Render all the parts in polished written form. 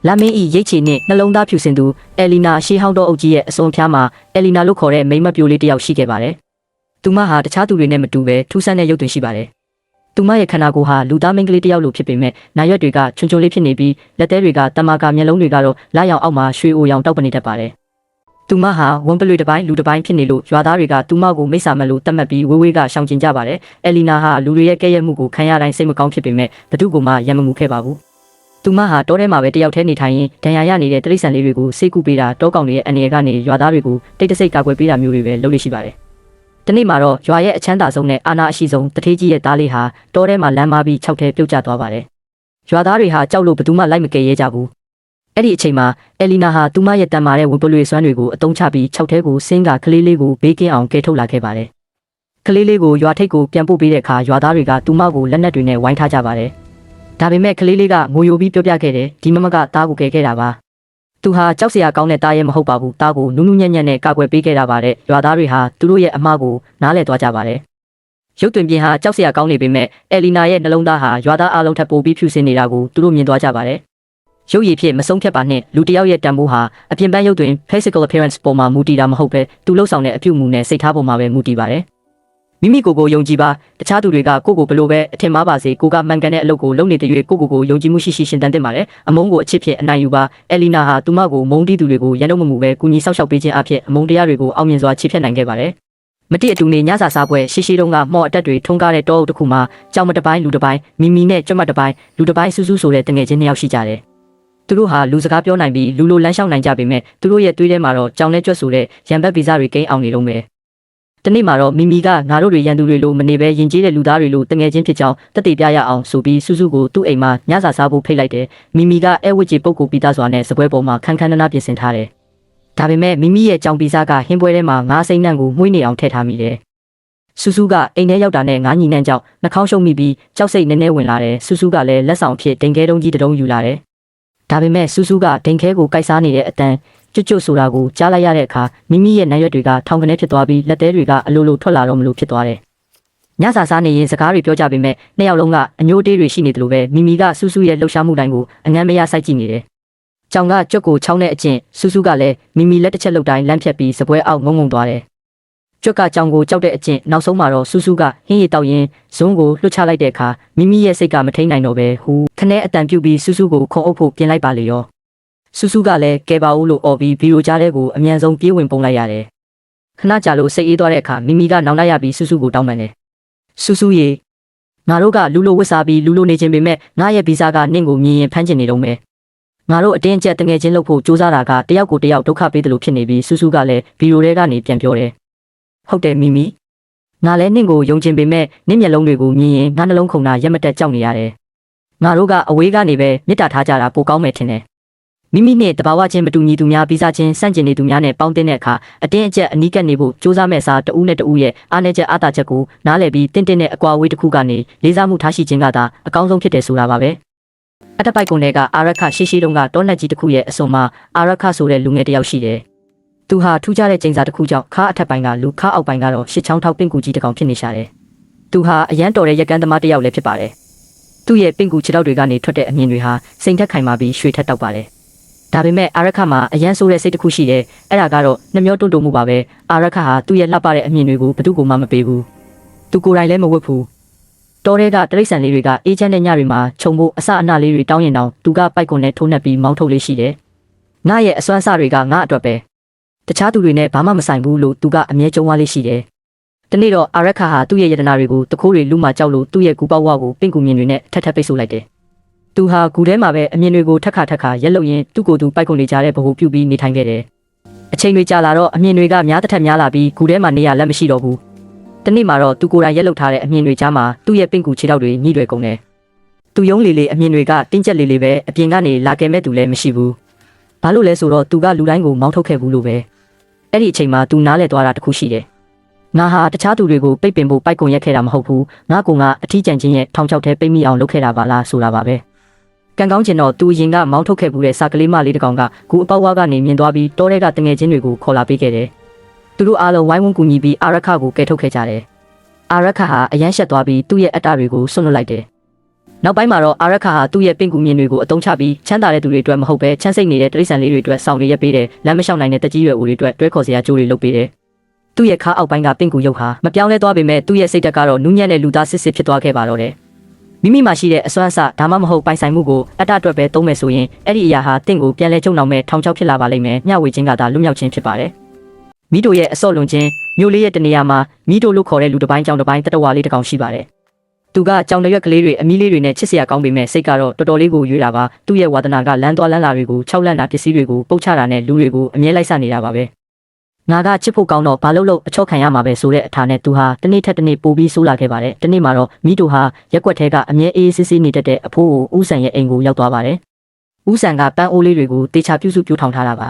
လာမင်းဤရိတ်ချီနှင့်နှလုံးသားဖြူစင်သူအဲလီနာရှေးဟောင်းတော်အုပ်ကြီးရဲ့အစွန်ဖျားမှာအဲလီနာလို့ခေါ်တဲ့မိန်းမပြိုလေးတစ်ယောက်ရှိခဲ့ပါတယ်။သူမဟာတခြားသူတွေနဲ့မတူဘဲထူးဆန်းတဲ့ရုပ်သွင်းရှိပါတယ်။သူမရဲ့ခန္ဓာကိုယ်ဟာလူသားမိန်းကလေးတစ်ယောက်လိုဖြစ်ပေမဲ့နာရွက်တွေကချွန်ချွန်လေးဖြစ်နေပြီးလက်သေးတွေကတမာကာမျက်လုံးတွေကတော့လာရောင်အောက်မှာရွှေအိုရောင်တောက်ပနေတတ်ပါတယ်။သူမဟာဝမ်ပလွေတစ်ပိုင်းလူတစ်ပိုင်းဖြစ်နေလို့ရွာသားတွေကသူမကိုမိစ္ဆာမလို့တတ်မှတ်ပြီးဝေးဝေးကရှောင်ကျဉ်ကြပါတယ်။အဲလီနာဟာလူတွေရဲ့ကဲ့ရဲ့မှုကိုခံရတိုင်းစိတ်မကောင်းဖြစ်ပေမဲ့ဘသူ့ကိုမှရံမမှုခဲ့ပါဘူး။သူမဟာတောထဲမှာပဲတယောက်တည်းနေထိုင်ရင်ဒဏ်ရာရနေတဲ့တိရစ္ဆာန်လေးတွေကိုစိတ်ကူပေးတာတောကောင်တွေရဲ့အနေကနေရွာသားတွေကိုတိတ်တဆိတ်ကာကွယ်ပေးတာမျိုးတွေပဲလုပ်လို့ရှိပါတယ်။ဒီနေ့မှာတော့ရွာရဲ့အချမ်းသာဆုံးနဲ့အာဏာအရှိဆုံးတထေးကြီးရဲ့သားလေးဟာတောထဲမှာလမ်းမပြီးခြောက်ထဲပြုတ်ကျသွားပါတယ်။ရွာသားတွေဟာကြောက်လို့ဘသူမှလိုက်မကယ်ရဲကြဘူး။အဲ့ဒီအချိန်မှာအဲလီနာဟာသူမရဲ့တန်မာတဲ့ဝပလွေစွမ်းတွေကိုအတုံးချပြီးခြောက်ထဲကိုဆင်းကကလေးလေးကိုဘေးကင်းအောင်ကယ်ထုတ်လာခဲ့ပါတယ်။ကလေးလေးကိုရွာထိပ်ကိုပြန်ပို့ပေးတဲ့အခါရွာသားတွေကသူမကိုလက်နက်တွေနဲ့ဝိုင်းထားကြပါတယ်။ဒါပေမဲ့ကလေးလေးကငိုယိုပြီးပြောပြခဲ့တယ်ဒီမမကသားကိုကယ်ခဲ့တာပါသူဟာကြောက်စရာကောင်းတဲ့သားရဲ့မဟုတ်ပါဘူးသားကိုနူးနူးညံ့ညံ့နဲ့ကာကွယ်ပေးခဲ့တာပါတဲ့ရွာသားတွေဟာသူတို့ရဲ့အမှားကိုနားလည်သွားကြပါတယ်ရုပ်သွင်းပြင်းဟာကြောက်စရာကောင်းနေပေမဲ့အဲလီနာရဲ့နှလုံးသားဟာရွာသားအလုံးထပ်ပိုပြီးဖြူစင်နေတာကိုသူတို့မြင်သွားကြပါတယ်ရုပ်ရည်ဖြစ်မဆုံးဖြတ်ပါနဲ့လူတစ်ယောက်ရဲ့တန်ဖိုးဟာအပြင်ပန်းရုပ်သွင်း physical appearance ပေါ်မှာမူတည်တာမဟုတ်ပဲသူလှုပ်ဆောင်တဲ့အပြုအမူနဲ့စိတ်ထားပေါ်မှာပဲမူတည်ပါတယ်မိမိကိုယုံကြည်ပါတခြားသူတွေကကိုဘလို့ပဲအထင်မှားပါစေကိုကမှန်ကန်တဲ့အလုပ်ကိုလုပ်နေတဲ့၍ကိုယုံကြည်မှုရှိရှင်သန်တင်ပါတယ်အမုန်းကိုအချစ်ဖြစ်အနိုင်ယူပါအဲလီနာဟာသူမကိုမုန်းတီးသူတွေကိုရန်တော့မမှုပဲကူညီဆောက်ရှောက်ပေးခြင်းအဖြစ်အမုန်းတရားတွေကိုအောင်မြင်စွာချေဖျက်နိုင်ခဲ့ပါတယ်မတိအတူနေညစာစားပွဲရှိတုန်းကမော့အတက်တွေထုံးကားတဲ့တောအုပ်တစ်ခုမှာကြောင်မတစ်ပိုင်းလူတစ်ပိုင်းမီမီနဲ့ကြွတ်မတစ်ပိုင်းလူတစ်ပိုင်းစူးစူးဆိုတဲ့တငယ်ချင်းနှစ်ယောက်ရှိကြတယ်သူတို့ဟာလူစကားပြောနိုင်ပြီးလူလိုလမ်းလျှောက်နိုင်ကြပေမဲ့သူတို့ရဲ့တွေးထဲမှာတော့ကြောင်နဲ့ကြွတ်ဆိုတဲ့ရံဘက်ဗီဇတွေကိန်းအောင်နေတော့မယ်တနေ့မှာတော့မီမီကငါတို့တွေရန်သူတွေလိုမနေပဲယဉ်ကျေးတဲ့လူသားတွေလိုတငယ်ချင်းဖြစ်ကြောင်းတက်တည်ပြရအောင်ဆိုပြီးစုစုကိုသူ့အိမ်မှာညစာစားဖို့ဖိတ်လိုက်တယ်မီမီကအဲဝစ်ကြီးပုတ်ကိုပြီးသားစွာနဲ့စပွဲပေါ်မှာခန်းခန်းနာနာပြင်ဆင်ထားတယ်ဒါပေမဲ့မီမီရဲ့ကြောင်ပီစားကဟင်းပွဲထဲမှာငါးစိမ့်နှံကိုမှုေးနေအောင်ထည့်ထားမိတယ်စုစုကအိမ်ထဲရောက်တာနဲ့ငါးညီနှံကြောင့်နှာခေါင်းရှုံမိပြီးကြောက်စိတ်နည်းနည်းဝင်လာတယ်စုစုကလည်းလက်ဆောင်ဖြစ်ဒိန်ခဲတုံးကြီးတုံးယူလာတယ်ဒါပေမဲ့စုစုကဒိန်ခဲကိုကိုက်စားနေတဲ့အတန်းကျွတ်ဆိုတာကိုကြားလိုက်ရတဲ့အခါမိမိရဲ့နံရွက်တွေကထောင်ကနေဖြစ်သွားပြီးလက်သေးတွေကအလိုလိုထွက်လာတော့မလို့ဖြစ်သွားတယ်။ညစာစားနေရင်စကားတွေပြောကြပေမဲ့နှစ်ယောက်လုံးကအညိုတေးတွေရှိနေတယ်လို့ပဲမိမိကစူးစူးရဲ့လှုပ်ရှားမှုတိုင်းကိုအငမ်းမရစိုက်ကြည့်နေတယ်။ကြောင်ကကျွတ်ကိုချောင်းတဲ့အကျင့်စူးစူးကလည်းမိမိလက်တစ်ချက်လှုပ်တိုင်းလမ်းဖြတ်ပြီးစပွဲအောက်ငုံသွားတယ်။ကျွတ်ကကြောင်ကိုကြောက်တဲ့အကျင့်နောက်ဆုံးမှာတော့စူးစူးကဟင်းရည်တောက်ရင်ဇုံးကိုလွှတ်ချလိုက်တဲ့အခါမိမိရဲ့စိတ်ကမထိန်နိုင်တော့ပဲဟူခနဲ့အတန်ပြုတ်ပြီးစူးစူးကိုခုံအုပ်ဖို့ပြင်လိုက်ပါလေရော။စူးစူးကလည်းကဲပါဦးလို့អော်ပြီးဗီဒီယိုကြားတဲ့ကိုအမြန်ဆုံးပြေးဝင်ပုံလိုက်ရတယ်ခဏကြာလို့စိတ်အေးသွားတဲ့အခါမိမိကနောင်လိုက်ရပြီးစူးစူးကိုတောင်းပန်တယ်စူးစူးရေငါတို့ကလူလိုဝစ်စားပြီးလူလိုနေခြင်းပေမဲ့ငါရဲ့ဗီဇာကနင့်ကိုမြင်ရင်ဖမ်းကျင်နေတော့မယ်ငါတို့အတင်းကျပ်တငယ်ချင်းလုပ်ဖို့စူးစမ်းတာကတယောက်ကိုတယောက်ဒုက္ခပေးတယ်လို့ဖြစ်နေပြီးစူးစူးကလည်းဗီဒီယိုထဲကနေပြန်ပြောတယ်ဟုတ်တယ်မိမိငါလည်းနင့်ကိုယုံချင်ပေမဲ့နင့်မျက်လုံးတွေကိုမြင်ရင်ငါနှလုံးခုန်တာရက်မတက်ကြောက်နေရတယ်ငါတို့ကအဝေးကနေပဲမေတ္တာထားကြတာပိုကောင်းမယ်ထင်တယ်မိမိနဲ့တဘာဝချင်းမတူညီသူများပြီးစားချင်းစန့်ကျင်နေသူများနဲ့ပေါင်းတဲ့အခါအတင်းအကျပ်အနီးကပ်နေဖို့စူးစမ်းမဲ့စားတဦးနဲ့တဦးရဲ့အားနည်းချက်အားသာချက်ကိုနားလည်ပြီးတင့်တဲ့အကွာအဝေးတစ်ခုကနေလေးစားမှုထားရှိခြင်းကသာအကောင်းဆုံးဖြစ်တယ်ဆိုတာပါပဲအထက်ပိုက်ကုန်းတွေကအာရခရှိတုန်းကတောနက်ကြီးတစ်ခုရဲ့အစွန်မှာအာရခဆိုတဲ့လူငယ်တစ်ယောက်ရှိတယ်သူဟာထူးခြားတဲ့ကျိန်စာတစ်ခုကြောင့်ခါအထက်ပိုင်းကလူခါအောက်ပိုင်းကတော့ရှစ်ချောင်းထောက်ပင့်ကူကြီးတစ်ကောင်ဖြစ်နေရှာတယ်သူဟာအရန်တော်တဲ့ရက်ကန်းသမားတစ်ယောက်လည်းဖြစ်ပါတယ်သူ့ရဲ့ပင့်ကူခြေထောက်တွေကနေထွက်တဲ့အမြင်တွေဟာစိန်ထက်ခိုင်မာပြီးရွှေထက်တောက်ပါတယ်ဒါပေမဲ့အာရခမှာအရန်ဆိုးတဲ့စိတ်တစ်ခုရှိတယ်အဲ့ဒါကတော့နှမျောတွန့်မှုပါပဲအာရခဟာသူ့ရဲ့လှပတဲ့အမြင်တွေကိုဘယ်သူမှမပေးဘူးသူကိုယ်တိုင်လည်းမဝတ်ဘူးတော်တဲ့ကတရိတ်ဆန်လေးတွေကအေးချမ်းတဲ့ညတွေမှာခြုံဖို့အစအနလေးတွေတောင်းရင်တောင်သူကပိုက်ကွန်နဲ့ထိုးနှက်ပြီးမောင်းထုတ်လေးရှိတယ်ငါရဲ့အစွမ်းအစတွေကငါအတွက်ပဲတခြားသူတွေနဲ့ဘာမှမဆိုင်ဘူးလို့သူကအမြဲကြုံဝါလေးရှိတယ်တနေ့တော့အာရခဟာသူ့ရဲ့ယတနာတွေကိုတခိုးတွေလူမှကြောက်လို့သူ့ရဲ့ကူပေါဝါကိုပင့်ကူမြင်တွေနဲ့ထပ်ပိတ်ဆို့လိုက်တယ်သူဟာဂူထဲမှာပဲအမြင်တွေကိုထက်ခါရက်လို့ရင်သူ့ကိုယ်သူပိုက်ကွန်နေကြတဲ့ဘ ਹੁ ပြုတ်ပြီးနေထိုင်ခဲ့တယ်။အချိန်တွေကြာလာတော့အမြင်တွေကများတစ်ထက်များလာပြီးဂူထဲမှာနေရလက်မရှိတော့ဘူး။တနေ့မှာတော့သူကိုယ်တိုင်ရက်လုထားတဲ့အမြင်တွေကြားမှာသူ့ရဲ့ပင့်ကူခြေထောက်တွေညှိတွေကုန်တယ်။သူယုံလေအမြင်တွေကတင်းကျပ်လေပဲအပြင်ကနေလာကယ်မဲ့သူလည်းမရှိဘူး။ဘာလို့လဲဆိုတော့သူကလူတိုင်းကိုမောင်းထုတ်ခဲ့ဘူးလို့ပဲ။အဲ့ဒီအချိန်မှာသူနားလဲသွားတာတခုရှိတယ်။ငါဟာတခြားသူတွေကိုပိတ်ပင်ဖို့ပိုက်ကွန်ရက်ခဲ့တာမဟုတ်ဘူး။ငါကအထီးကျန်ချင်းရဲ့ထောင်ချောက်ထဲပိတ်မိအောင်လုပ်ခဲ့တာပါလားဆိုတာပါပဲ။ကံကောင်းကျင်တော့သူရင်ကမောင်းထုတ်ခဲ့ဘူးတဲ့စာကလေးမလေးတစ်ကောင်ကဂူအပေါက်ဝါကနေမြင်သွားပြီးတောထဲကတငယ်ချင်းတွေကိုခေါ်လာပေးခဲ့တယ်။သူတို့အားလုံးဝိုင်းဝန်းကူညီပြီးအာရခကိုကယ်ထုတ်ခဲ့ကြတယ်။အာရခဟာအယမ်းရှက်သွားပြီးသူ့ရဲ့အတ္တတွေကိုဆွန့်လွတ်လိုက်တယ်။ နောက်ပိုင်းမှာတော့အာရခါဟာသူ့ရဲ့ပင့်ကူမြင်တွေကိုအသုံးချပြီးချမ်းသာတဲ့သူတွေအတွက်မဟုတ်ပဲချမ်းစိတ်နေတဲ့တိရစ္ဆာန်လေးတွေအတွက်ဆောင်ရွက်ရပေးတယ်လမ်းမလျှောက်နိုင်တဲ့တကြီးရွယ်အိုတွေအတွက်တွဲခေါ်စရာကြိုးတွေလုပ်ပေးတယ်သူ့ရဲ့ခါအောက်ပိုင်းကပင့်ကူရုပ်ဟာမပြောင်းလဲသွားပေမဲ့သူ့ရဲ့စိတ်ဓာတ်ကတော့နူးညံ့တဲ့လူသားစစ်စစ်ဖြစ်သွားခဲ့ပါတော့တယ်မိမိမှာရှိတဲ့အစွမ်းအစဒါမှမဟုတ်ပိုင်ဆိုင်မှုကိုအတ္တအတွက်ပဲသုံးမယ်ဆိုရင်အဲ့ဒီအရာဟာတင့်ကိုပြန်လဲကျုံနှောင်မဲ့ထောင်ချောက်ဖြစ်လာပါလိမ့်မယ်မျှဝေခြင်းကသာလွတ်မြောက်ခြင်းဖြစ်ပါတယ်မိတို့ရဲ့အစော့လွန်ခြင်းမြို့လေးရဲ့တနေရာမှာမိတို့လို့ခေါ်တဲ့လူတစ်ပိုင်းကြောင်တစ်ပိုင်းတတဝါလေးတစ်ကောင်ရှိပါတယ်သူကကြောင်တရွက်ကလေးတွေအမီးလေးတွေနဲ့ချစ်စရာကောင်းပေမဲ့စိတ်ကတော့တော်တော်လေးကိုရွေးတာပါသူ့ရဲ့ဝါသနာကလမ်းသွားလမ်းလာတွေကို၆လန့်တာပစ္စည်းတွေကိုပုတ်ချတာနဲ့လူတွေကိုအမြဲလိုက်ဆနေတာပါပဲငါကချစ်ဖို့ကောင်းတော့ဘာလို့အချော့ခံရမှာပဲဆိုတဲ့အထာနဲ့သူဟာတနေ့ထက်တနေ့ပိုပြီးဆိုးလာခဲ့ပါတယ်တနေ့မှာတော့မိတို့ဟာရက်ွက်ထဲကအမြဲအေးဆေးဆေးနေတတ်တဲ့အဖိုးကိုဦးဆန်ရဲ့အိမ်ကိုရောက်သွားပါတယ်ဦးဆန်ကပန်းအိုးလေးတွေကိုတေချာပြုစုပြိုးထောင်ထားတာပါ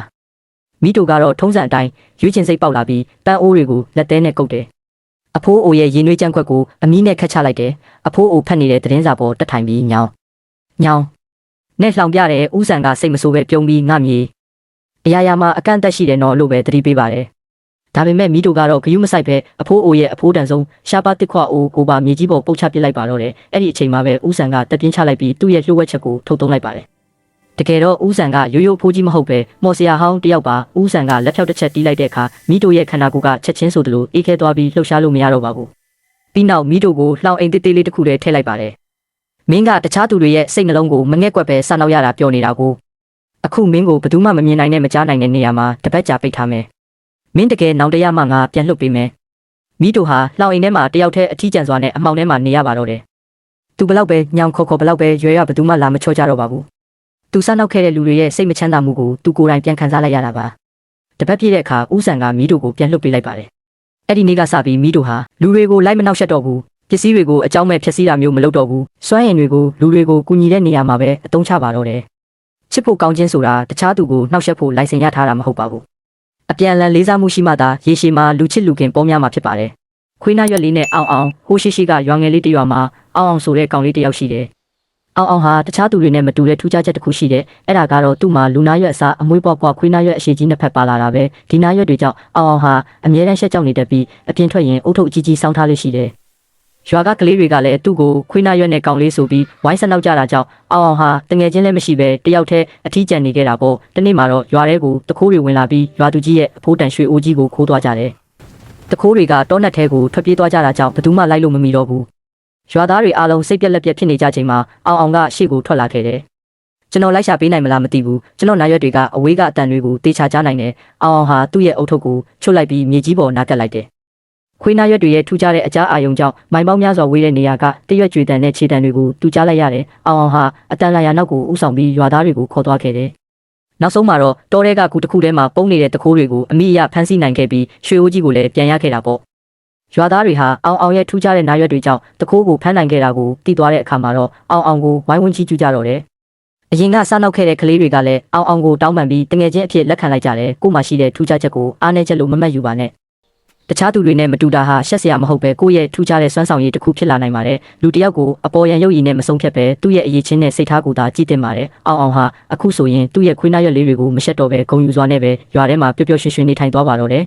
မိတို့ကတော့ထုံးစံအတိုင်းရွေးချင်စိတ်ပေါက်လာပြီးပန်းအိုးတွေကိုလက်သေးနဲ့ကုတ်တယ်အဖိုးအိုရဲ့ရင်နွေးကြမ်းခွက်ကိုအမီးနဲ့ခတ်ချလိုက်တယ်အဖိုးအိုဖတ်နေတဲ့သတင်းစာပေါ်တက်ထိုင်ပြီးညောင်းနဲ့လှောင်ပြတဲ့ဦးဆန်ကစိတ်မဆိုးပဲပြုံးပြီးငါမြေအရာရာမှာအကန့်အသတ်ရှိတယ်နော်လို့ပဲသတိပေးပါတယ်ဒါပေမဲ့မိတို့ကတော့ဂယုမဆိုင်ပဲအဖိုးအိုရဲ့အဖိုးတန်ဆုံးရှားပါတစ်ခွအိုကိုပါမြေကြီးပေါ်ပုတ်ချပစ်လိုက်ပါတော့တယ်အဲ့ဒီအချိန်မှာပဲဦးဆန်ကတက်ပြင်းချလိုက်ပြီးသူ့ရဲ့လှုပ်ဝက်ချက်ကိုထုတ်သုံးလိုက်ပါတယ်တကယ်တော့ဦးဆန်ကရိုးရိုးဖိုးကြီးမဟုတ်ပဲမော်စရာဟောင်းတယောက်ပါဦးဆန်ကလက်ဖြောက်တစ်ချက်တီးလိုက်တဲ့အခါမိတို့ရဲ့ခန္ဓာကိုယ်ကချက်ချင်းဆိုသလိုအေးခဲသွားပြီးလှုပ်ရှားလို့မရတော့ပါဘူးပြီးနောက်မိတို့ကိုလှောင်အိမ်တေးသေးလေးတစ်ခုတည်းထည့်လိုက်ပါတယ်မင်းကတခြားသူတွေရဲ့စိတ်နှလုံးကိုမငဲ့ကွက်ပဲစနောက်ရတာပြောနေတာကိုအခုမင်းကိုဘယ်သူမှမမြင်နိုင်နဲ့မကြားနိုင်တဲ့နေရာမှာတပတ်ကြာပိတ်ထားမယ်မင်းတကယ်နောင်တရမှငါပြန်လွတ်ပေးမယ်မိတို့ဟာလှောင်အိမ်ထဲမှာတယောက်တည်းအထီးကျန်စွာနဲ့အမှောင်ထဲမှာနေရပါတော့တယ်သူဘလောက်ပဲညောင်ခေါ်ဘလောက်ပဲရွယ်ရဘယ်သူမှလာမချောကြတော့ပါဘူးသူစားနောက်ခဲ့တဲ့လူတွေရဲ့စိတ်မချမ်းသာမှုကိုသူကိုယ်တိုင်ပြန်ခံစားလိုက်ရတာပါတပတ်ပြည့်တဲ့အခါဦးဆန်ကမိတို့ကိုပြန်လွတ်ပေးလိုက်ပါတယ်အဲ့ဒီနေ့ကစပြီးမိတို့ဟာလူတွေကိုလိုက်မနှောက်ယှက်တော့ဘူးပစ္စည်းတွေကိုအကြောင်းမဲ့ဖျက်ဆီးတာမျိုးမလုပ်တော့ဘူးစွမ်းရည်တွေကိုလူတွေကိုကူညီတဲ့နေရာမှာပဲအသုံးချပါတော့တယ်ချစ်ဖို့ကောင်းခြင်းဆိုတာတခြားသူကိုနှောက်ယှက်ဖို့လိုင်စင်ရထားတာမဟုတ်ပါဘူးအပြန်အလှန်လေးစားမှုရှိမှသာရေရှည်မှာလူချစ်လူခင်ပေါများမှာဖြစ်ပါတယ်ခွေးနာရွက်လေးနဲ့အောင်ဟိုးရှိကရွာငယ်လေးတစ်ရွာမှာအောင်ဆိုတဲ့ကောင်လေးတစ်ယောက်ရှိတယ်အောင်ဟာတခြားသူတွေနဲ့မတူတဲ့ထူးခြားချက်တစ်ခုရှိတယ်အဲ့ဒါကတော့သူ့မှာလူနာရွက်အစားအမွေးပွားခွေးနာရွက်အရှိကြီးနှစ်ဖက်ပါလာတာပဲဒီနာရွက်တွေကြောင့်အောင်ဟာအမြဲတမ်းရှက်ကြောက်နေတတ်ပြီးအပြင်ထွက်ရင်အုတ်ထုတ်အကြီးကြီးစောင်းထားလို့ရှိတယ်ရွာကကလေးတွေကလည်းသူ့ကိုခွေးနာရွက်နဲ့ကောင်လေးဆိုပြီးဝိုင်းဆက်နောက်ကြတာကြောင့်အောင်ဟာတငယ်ချင်းလည်းမရှိပဲတယောက်တည်းအထီးကျန်နေခဲ့တာပေါ့တနေ့မှာတော့ရွာထဲကိုတခိုးတွေဝင်လာပြီးရွာသူကြီးရဲ့အဖိုးတန်ရွှေအိုးကြီးကိုခိုးသွားကြတယ်တခိုးတွေကတောနက်ထဲကိုထွက်ပြေးသွားကြတာကြောင့်ဘယ်သူမှလိုက်လို့မမီတော့ဘူးရွာသားတွေအားလုံးစိတ်ပြက်လက်ပြက်ဖြစ်နေကြချိန်မှာအောင်ကရှေ့ကိုထွက်လာခဲ့တယ်ကျွန်တော်လိုက်ရှာပေးနိုင်မလားမသိဘူးကျွန်တော်နာရွက်တွေကအဝေးကအတန်တွေကိုတေချာကြားနိုင်တယ်အောင်ဟာသူ့ရဲ့အုတ်ထုတ်ကိုချွတ်လိုက်ပြီးမြေကြီးပေါ်နားတက်လိုက်တယ်ခွေးနာရွက်တွေရဲ့ထူးခြားတဲ့အကြားအာရုံကြောင့်မိုင်ပေါင်းများစွာဝေးတဲ့နေရာကတရွက်ကြွေတန်တဲ့ခြေတံတွေကိုတူကြားလိုက်ရတယ်အောင်ဟာအတန်လာရနောက်ကိုဥဆောင်ပြီးရွာသားတွေကိုခေါ်သွားခဲ့တယ်နောက်ဆုံးမှာတော့တောထဲကကူတစ်ခုထဲမှာပုံနေတဲ့တခိုးတွေကိုအမိအယဖမ်းဆီးနိုင်ခဲ့ပြီးရွှေအိုးကြီးကိုလည်းပြန်ရခဲ့တာပေါ့ရွာသားတွေဟာအောင်ရဲ့ထူးခြားတဲ့နာရွက်တွေကြောင့်တခိုးကိုဖမ်းနိုင်ခဲ့တာကိုသိသွားတဲ့အခါမှာတော့အောင်ကိုဝိုင်းဝန်းချီးကျူးကြတော့တယ်အရင်ကစားနောက်ခဲ့တဲ့ကလေးတွေကလည်းအောင်ကိုတောင်းပန်ပြီးတငယ်ချင်းအဖြစ်လက်ခံလိုက်ကြတယ်ကို့မှာရှိတဲ့ထူးခြားချက်ကိုအားနည်းချက်လို့မမှတ်ယူပါနဲ့တခြားသူတွေနဲ့မတူတာဟာရှက်စရာမဟုတ်ပဲကိုယ့်ရဲ့ထူးခြားတဲ့စွမ်းဆောင်ရည်တစ်ခုဖြစ်လာနိုင်ပါတယ်လူတစ်ယောက်ကိုအပေါ်ယံရုပ်ရည်နဲ့မဆုံးဖြတ်ပဲသူ့ရဲ့အရေးချင်းနဲ့စိတ်ထားကိုသာကြည့်တင်ပါတယ်အောင်ဟာအခုဆိုရင်သူ့ရဲ့ခွေးနာရွက်လေးတွေကိုမရှက်တော့ပဲဂုံယူစွာနဲ့ပဲရွာထဲမှာပျော်ပျော်ရွှင်ရွှင်နေထိုင်သွားပါတော့တယ်